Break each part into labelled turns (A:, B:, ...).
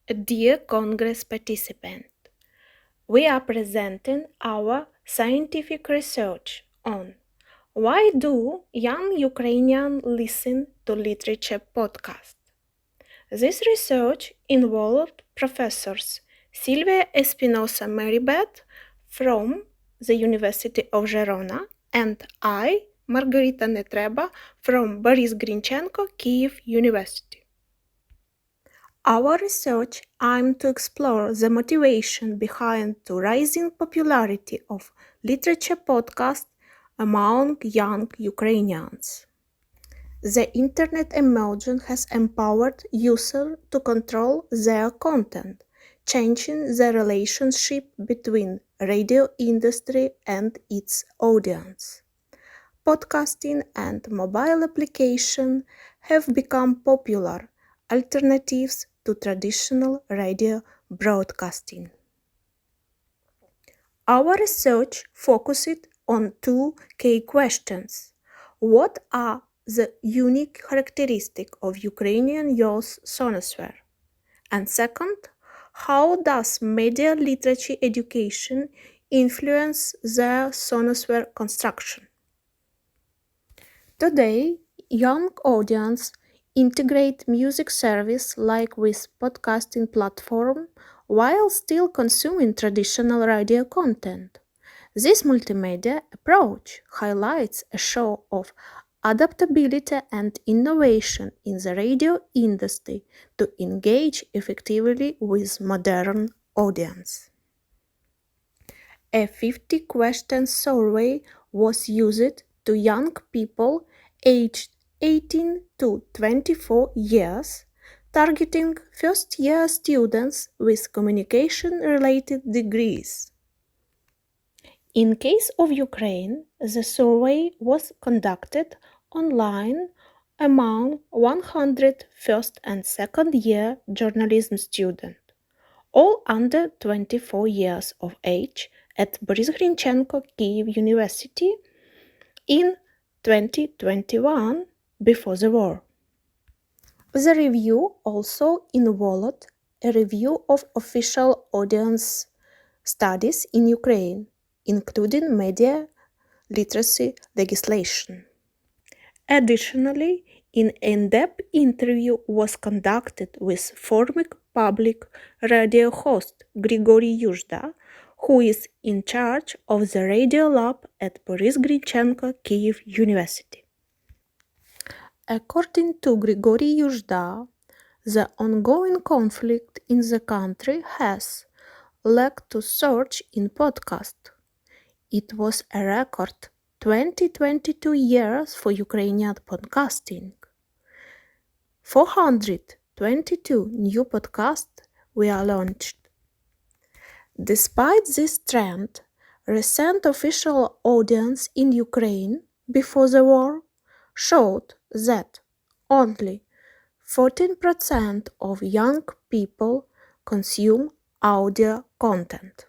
A: Dear Congress participant, we are presenting our scientific research on why do young Ukrainians listen to literature podcasts. This research involved professors Silvia Espinosa Mirabet from the University of Verona and I, Margaryta Netreba, from Boris Grinchenko, Kyiv University. Our research aimed to explore the motivation behind the rising popularity of literature podcasts among young Ukrainians. The Internet emergence has empowered users to control their content, changing the relationship between radio industry and its audience. Podcasting and mobile applications have become popular alternatives to traditional radio broadcasting. Our research focused on two key questions. What are the unique characteristics of Ukrainian youth sonosphere? And second, how does media literacy education influence their sonosphere construction? Today, young audience integrate music service like with podcasting platform while still consuming traditional radio content. This multimedia approach highlights a show of adaptability and innovation in the radio industry to engage effectively with modern audience. A 50-question survey was used to young people aged 18 to 24 years, targeting first-year students with communication-related degrees. In case of Ukraine, the survey was conducted online among 100 first and second-year journalism students, all under 24 years of age at Boris Grinchenko Kyiv University in 2021, before the war. The review also involved a review of official audience studies in Ukraine, including media literacy legislation. Additionally, an in-depth interview was conducted with former public radio host Grigory Yuzhda, who is in charge of the radio lab at Boris Grinchenko Kyiv University. According to Grigory Yuzhda, the ongoing conflict in the country has led to surge in podcasts. It was a record 2022 years for Ukrainian podcasting. 422 new podcasts were launched. Despite this trend, recent official audience in Ukraine before the war showed that only 14% of young people consume audio content.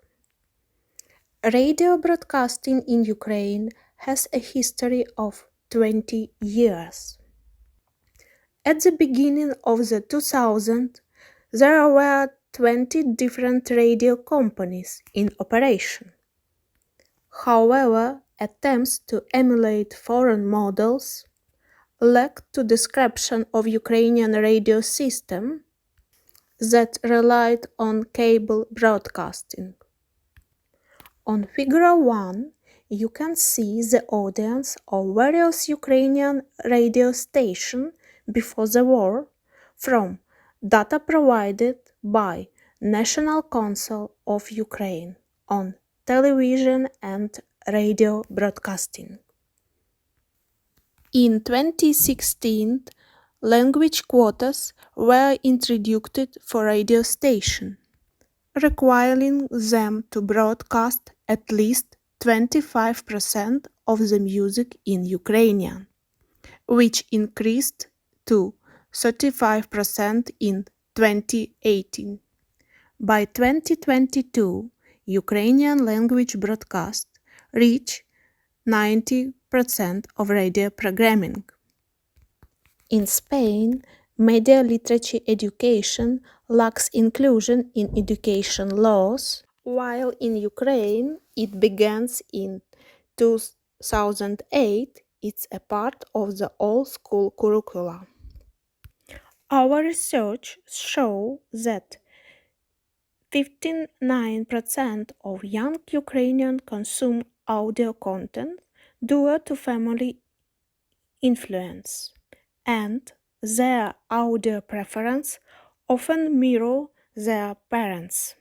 A: Radio broadcasting in Ukraine has a history of 20 years. At the beginning of the 2000s, there were 20 different radio companies in operation. However, attempts to emulate foreign models led to description of Ukrainian radio system that relied on cable broadcasting. On Figure 1, you can see the audience of various Ukrainian radio stations before the war from data provided by National Council of Ukraine on television and radio broadcasting. In 2016, language quotas were introduced for radio stations, requiring them to broadcast at least 25% of the music in Ukrainian, which increased to 35% in 2018. By 2022, Ukrainian language broadcasts reach 90% of radio programming. In Spain, media literacy education lacks inclusion in education laws, while in Ukraine it begins in 2008. It's a part of the all-school curricula. Our research shows that 59% of young Ukrainians consume audio content due to family influence, and their audio preference often mirror their parents.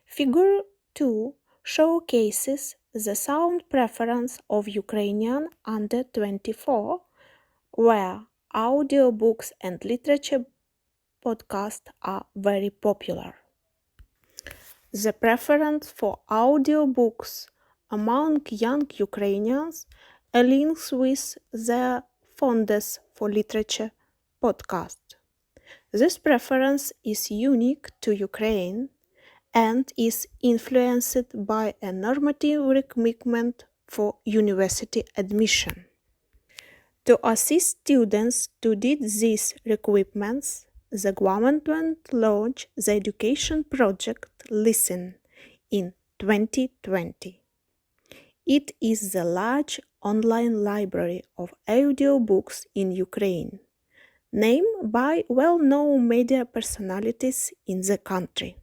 A: Figure 2 showcases the sound preference of Ukrainian under 24, where audiobooks and literature podcasts are very popular. The preference for audiobooks among young Ukrainians aligns with their fondness for literature podcast. This preference is unique to Ukraine and is influenced by a normative requirement for university admission. To assist students to do these requirements, the government launched the education project Listen in 2020. It is the large online library of audiobooks in Ukraine, named by well-known media personalities in the country.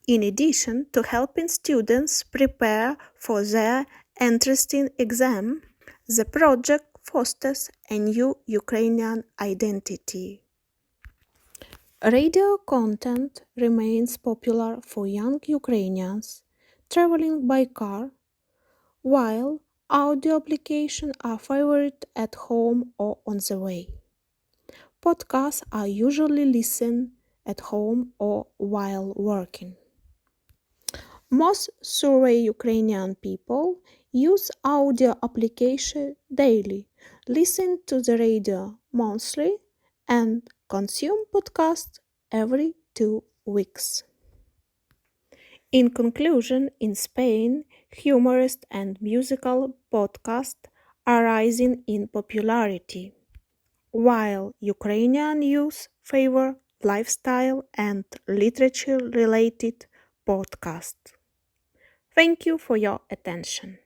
A: In addition to helping students prepare for their entrance exam, the project fosters a new Ukrainian identity. Radio content remains popular for young Ukrainians traveling by car, while audio applications are favored at home or on the way. Podcasts are usually listened at home or while working. Most survey Ukrainian people use audio application daily, listen to the radio monthly, and consume podcasts every 2 weeks. In conclusion, in Spain, humorous and musical podcasts are rising in popularity, while Ukrainian youth favor lifestyle and literature-related podcasts. Thank you for your attention.